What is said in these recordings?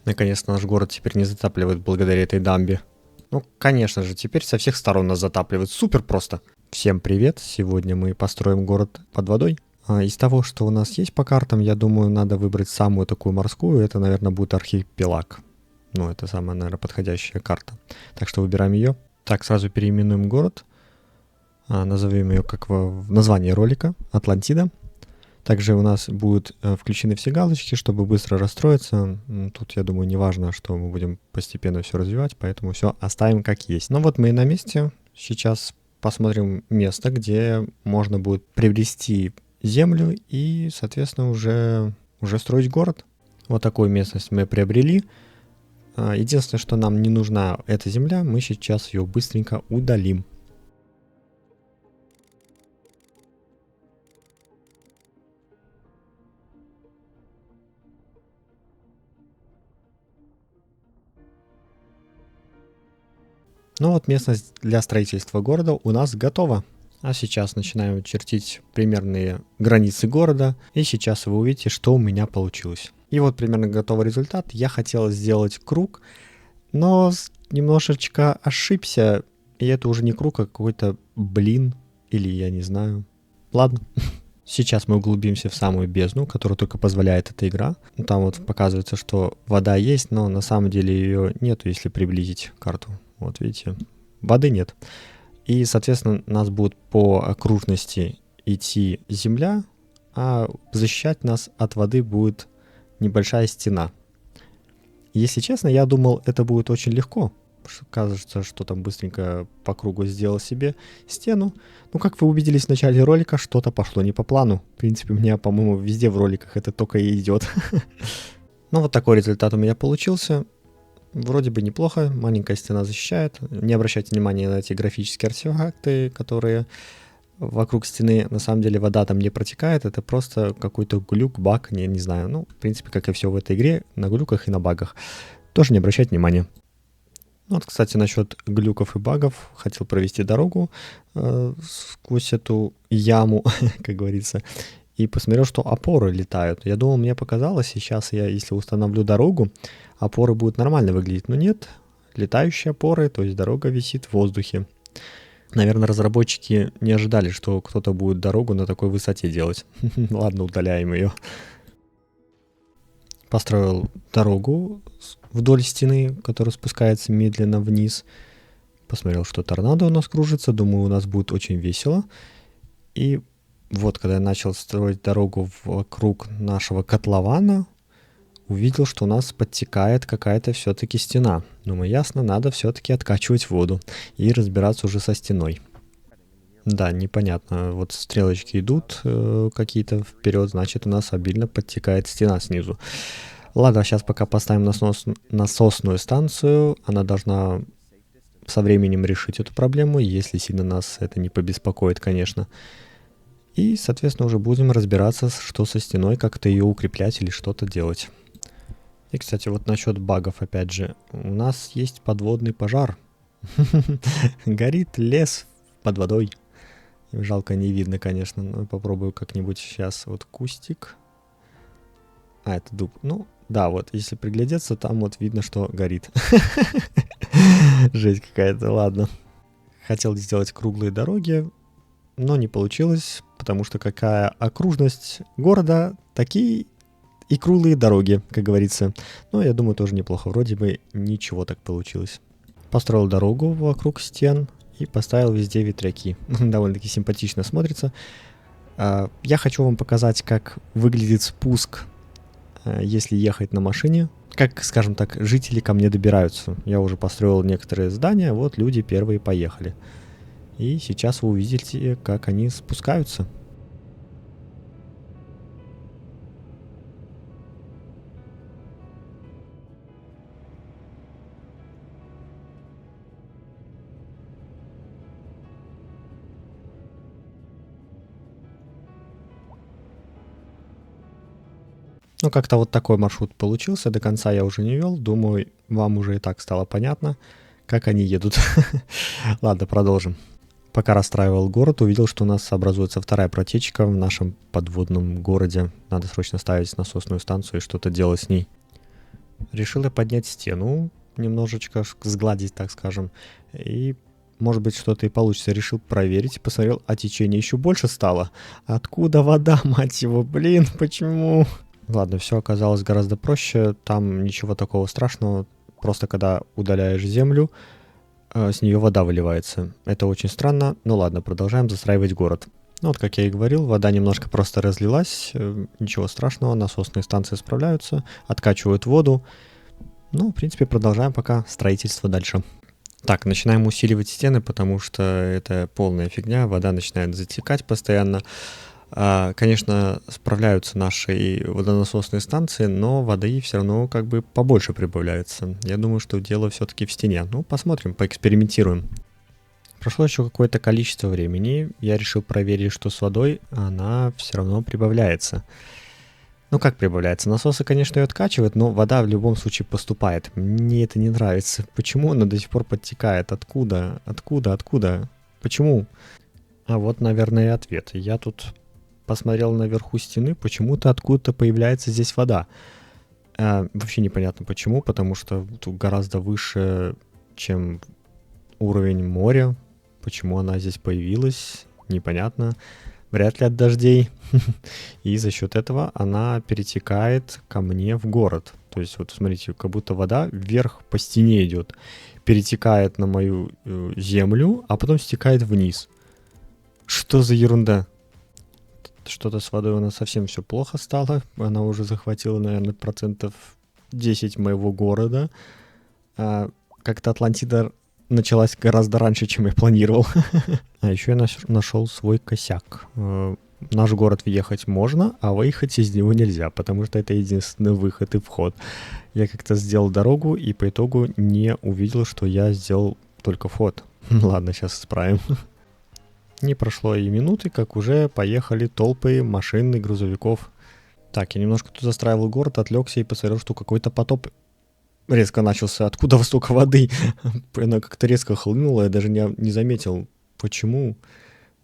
Наконец-то наш город теперь не затапливает благодаря этой дамбе. Ну, конечно же, теперь со всех сторон нас затапливает. Супер просто. Всем привет. Сегодня мы построим город под водой. Из того, что у нас есть по картам, я думаю, надо выбрать самую такую морскую. Это, наверное, будет архипелаг. Ну, это самая, наверное, подходящая карта. Так что выбираем ее. Так, сразу переименуем город. Назовем ее как в названии ролика. Атлантида. Также у нас будут включены все галочки, чтобы быстро расстроиться. Тут, я думаю, не важно, что мы будем постепенно все развивать, поэтому все оставим как есть. Ну вот мы и на месте. Сейчас посмотрим место, где можно будет приобрести землю и, соответственно, уже строить город. Вот такую местность мы приобрели. Единственное, что нам не нужна эта земля, мы сейчас ее быстренько удалим. Ну вот местность для строительства города у нас готова. А сейчас начинаем чертить примерные границы города. И сейчас вы увидите, что у меня получилось. И вот примерно готовый результат. Я хотел сделать круг, но немножечко ошибся. И это уже не круг, а какой-то блин. Или я не знаю. Ладно. Сейчас мы углубимся в самую бездну, которую только позволяет эта игра. Там вот показывается, что вода есть, но на самом деле ее нету, если приблизить карту. Вот видите, воды нет. И, соответственно, у нас будет по окружности идти земля, а защищать нас от воды будет небольшая стена. Если честно, я думал, это будет очень легко. Кажется, что там быстренько по кругу сделал себе стену. Ну, как вы убедились в начале ролика, что-то пошло не по плану. В принципе, у меня, по-моему, везде в роликах это только и идет. Ну, вот такой результат у меня получился. Вроде бы неплохо, маленькая стена защищает. Не обращайте внимания на эти графические артефакты, которые вокруг стены. На самом деле вода там не протекает, это просто какой-то глюк, баг, не знаю. Ну, в принципе, как и все в этой игре, на глюках и на багах. Тоже не обращайте внимания. Вот, кстати, насчет глюков и багов. Хотел провести дорогу сквозь эту яму, как говорится. И посмотрел, что опоры летают. Я думал, мне показалось, сейчас я, если установлю дорогу, опоры будут нормально выглядеть. Но нет, летающие опоры, то есть дорога висит в воздухе. Наверное, разработчики не ожидали, что кто-то будет дорогу на такой высоте делать. Ладно, удаляем ее. Построил дорогу вдоль стены, которая спускается медленно вниз. Посмотрел, что торнадо у нас кружится. Думаю, у нас будет очень весело. И вот, когда я начал строить дорогу вокруг нашего котлована, увидел, что у нас подтекает какая-то все-таки стена. Думаю, ясно, надо все-таки откачивать воду и разбираться уже со стеной. Да, непонятно. Вот стрелочки идут какие-то вперед, значит, у нас обильно подтекает стена снизу. Ладно, сейчас пока поставим насосную станцию. Она должна со временем решить эту проблему, если сильно нас это не побеспокоит, конечно. И, соответственно, уже будем разбираться, что со стеной, как-то ее укреплять или что-то делать. И, кстати, вот насчет багов, опять же, у нас есть подводный пожар. Горит лес под водой. Жалко, не видно, конечно, но попробую как-нибудь сейчас. Вот кустик. Это дуб. Ну, да, вот, если приглядеться, там вот видно, что горит. Жесть какая-то, ладно. Хотел сделать круглые дороги, но не получилось, потому что какая окружность города, такие и круглые дороги, как говорится. Но я думаю, тоже неплохо. Вроде бы ничего так получилось. Построил дорогу вокруг стен и поставил везде ветряки. Довольно-таки симпатично смотрится. Я хочу вам показать, как выглядит спуск, если ехать на машине. Как, скажем так, жители ко мне добираются. Я уже построил некоторые здания, вот люди первые поехали. И сейчас вы увидите, как они спускаются. Ну, как-то вот такой маршрут получился. До конца я уже не вел. Думаю, вам уже и так стало понятно, как они едут. Ладно, продолжим. Пока расстраивал город, увидел, что у нас образуется вторая протечка в нашем подводном городе. Надо срочно ставить насосную станцию и что-то делать с ней. Решил я поднять стену, немножечко сгладить, так скажем, и может быть что-то и получится. Решил проверить, посмотрел, а течение еще больше стало. Откуда вода, мать его, блин, почему? Ладно, все оказалось гораздо проще, там ничего такого страшного, просто когда удаляешь землю, с нее вода выливается. Это очень странно, но ладно, продолжаем застраивать город. Ну вот, как я и говорил, вода немножко просто разлилась, ничего страшного, насосные станции справляются, откачивают воду. Ну, в принципе, продолжаем пока строительство дальше. Так, начинаем усиливать стены, потому что это полная фигня, вода начинает затекать постоянно. Конечно, справляются наши водонасосные станции, но воды все равно как бы побольше прибавляется. Я думаю, что дело все-таки в стене. Ну, посмотрим, поэкспериментируем. Прошло еще какое-то количество времени, я решил проверить, что с водой она все равно прибавляется. Ну как прибавляется? Насосы, конечно, ее откачивают, но вода в любом случае поступает. Мне это не нравится. Почему она до сих пор подтекает? Откуда? Откуда? Почему? А вот, наверное, и ответ. Я тут посмотрел наверху стены, почему-то откуда-то появляется здесь вода. Вообще непонятно почему, потому что тут гораздо выше, чем уровень моря. Почему она здесь появилась, непонятно. Вряд ли от дождей. И за счет этого она перетекает ко мне в город. То есть вот смотрите, как будто вода вверх по стене идет, перетекает на мою землю, а потом стекает вниз. Что за ерунда? Что-то с водой у нас совсем все плохо стало. Она уже захватила, наверное, 10% моего города. Как-то Атлантида началась гораздо раньше, чем я планировал. А еще я нашел свой косяк. Наш город въехать можно, а выехать из него нельзя, потому что это единственный выход и вход. Я как-то сделал дорогу и по итогу не увидел, что я сделал только вход. Ладно, сейчас исправим. Не прошло и минуты, как уже поехали толпы машин и грузовиков. Так, я немножко тут застраивал город, отвлекся и посмотрел, что какой-то потоп резко начался. Откуда столько воды? Она как-то резко хлынула, я даже не заметил, почему.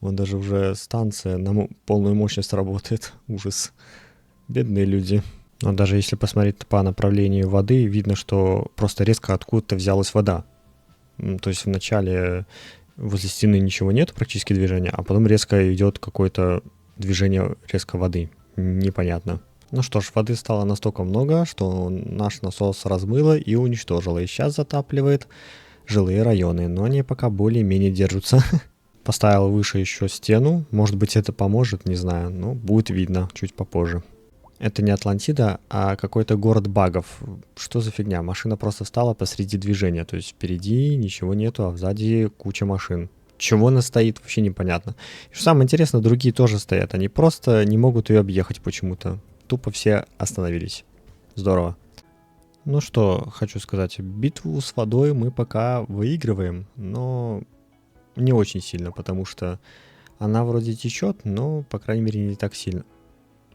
Вон даже уже станция на полную мощность работает. Ужас. Бедные люди. Но даже если посмотреть по направлению воды, видно, что просто резко откуда-то взялась вода. То есть вначале возле стены ничего нет, практически движения, а потом резко идет какое-то движение резко воды. Непонятно. Ну что ж, воды стало настолько много, что наш насос размыло и уничтожило. И сейчас затапливает жилые районы, но они пока более-менее держатся. Поставил выше еще стену. Может быть, это поможет, не знаю. Но будет видно чуть попозже. Это не Атлантида, а какой-то город багов. Что за фигня? Машина просто встала посреди движения. То есть впереди ничего нету, а сзади куча машин. Чего она стоит, вообще непонятно. И что самое интересное, другие тоже стоят. Они просто не могут ее объехать почему-то. Тупо все остановились. Здорово. Ну что, хочу сказать, битву с водой мы пока выигрываем, но не очень сильно, потому что она вроде течет, но, по крайней мере, не так сильно.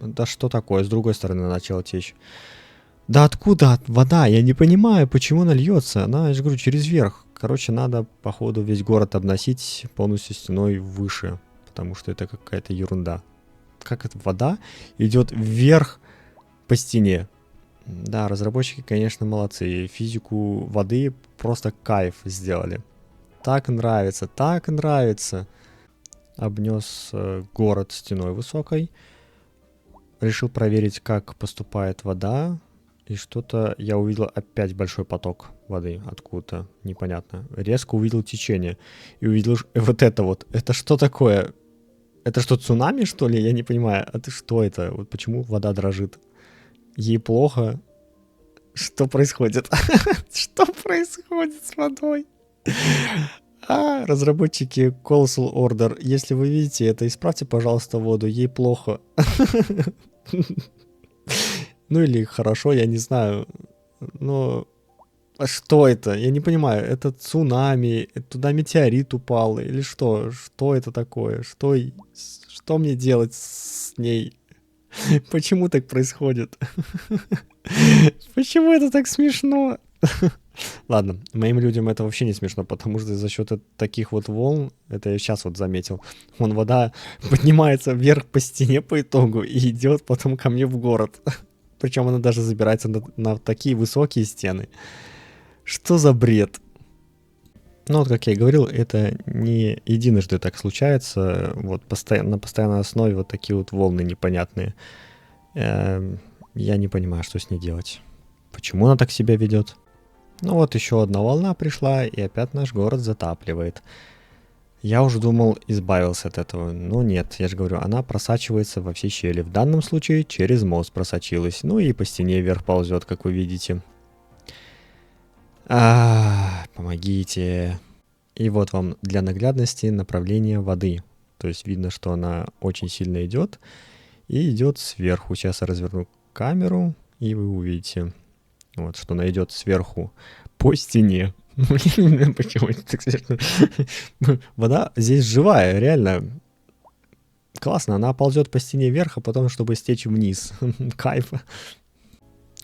Да что такое, с другой стороны начала течь. Да откуда вода? Я не понимаю, почему она льется. Она, я же говорю, через верх. Короче, надо, походу, весь город обносить полностью стеной выше, потому что это какая-то ерунда. Как эта вода идет вверх по стене. Да, разработчики, конечно, молодцы. Физику воды просто кайф сделали. Так нравится, так нравится. Обнес город стеной высокой. Решил проверить, как поступает вода. И что-то я увидел опять большой поток воды откуда-то. Непонятно. Резко увидел течение. И увидел вот это вот. Это что такое? Это что, цунами, что ли? Я не понимаю. А ты что это? Вот почему вода дрожит? Ей плохо? Что происходит? Что происходит с водой? Разработчики Colossal Order, если вы видите это, исправьте, пожалуйста, воду. Ей плохо. Ну или хорошо, я не знаю. Но что это? Я не понимаю. Это цунами? Туда метеорит упал? Или что? Что это такое? Что мне делать с ней? Почему так происходит? Почему это так смешно? Ладно, моим людям это вообще не смешно, потому что за счет таких вот волн, это я сейчас вот заметил, вон вода поднимается вверх по стене по итогу и идет потом ко мне в город. Причем она даже забирается на такие высокие стены. Что за бред? Ну, вот как я и говорил, это не единожды так случается. Вот на постоянной основе вот такие вот волны непонятные. Я не понимаю, что с ней делать. Почему она так себя ведет? Ну вот еще одна волна пришла, и опять наш город затапливает. Я уже думал, избавился от этого, но нет, я же говорю, она просачивается во все щели. В данном случае через мост просочилась, ну и по стене вверх ползет, как вы видите. Помогите. И вот вам для наглядности направление воды. То есть видно, что она очень сильно идет и идет сверху. Сейчас я разверну камеру, и вы увидите, вот, что она идет сверху по стене. Почему это так смешно? Вода здесь живая, реально. Классно, она ползет по стене вверх, а потом, чтобы стечь вниз. Кайф.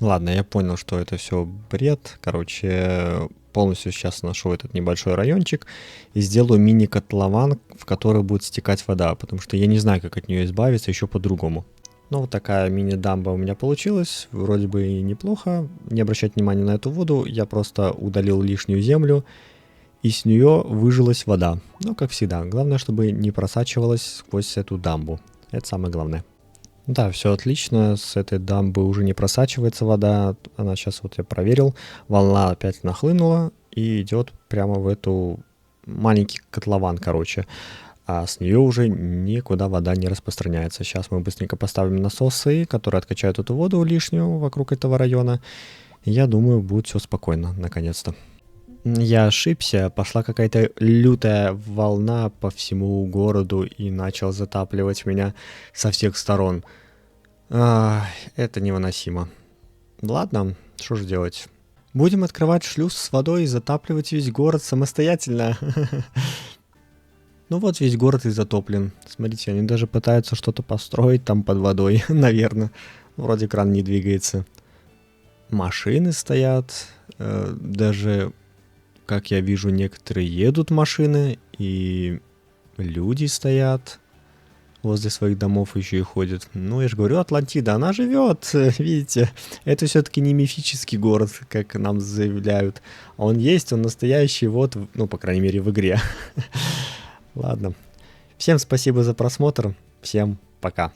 Ладно, я понял, что это все бред. Короче, полностью сейчас ношу этот небольшой райончик и сделаю мини-котлован, в который будет стекать вода, потому что я не знаю, как от нее избавиться еще по-другому. Ну, вот такая мини-дамба у меня получилась, вроде бы и неплохо. Не обращать внимания на эту воду, я просто удалил лишнюю землю, и с нее выжилась вода. Ну, как всегда, главное, чтобы не просачивалась сквозь эту дамбу. Это самое главное. Да, все отлично, с этой дамбы уже не просачивается вода, она сейчас вот я проверил, волна опять нахлынула и идет прямо в эту маленький котлован, короче, а с нее уже никуда вода не распространяется. Сейчас мы быстренько поставим насосы, которые откачают эту воду лишнюю вокруг этого района. Я думаю, будет все спокойно, наконец-то. Я ошибся, пошла какая-то лютая волна по всему городу и начал затапливать меня со всех сторон. Это невыносимо. Ладно, что же делать? Будем открывать шлюз с водой и затапливать весь город самостоятельно. Ну вот весь город и затоплен. Смотрите, они даже пытаются что-то построить там под водой, наверное. Вроде кран не двигается. Машины стоят, даже, как я вижу, некоторые едут машины, и люди стоят возле своих домов еще и ходят. Ну, я же говорю, Атлантида, она живет, видите. Это все-таки не мифический город, как нам заявляют. Он есть, он настоящий, вот, ну, по крайней мере, в игре. Ладно. Всем спасибо за просмотр. Всем пока.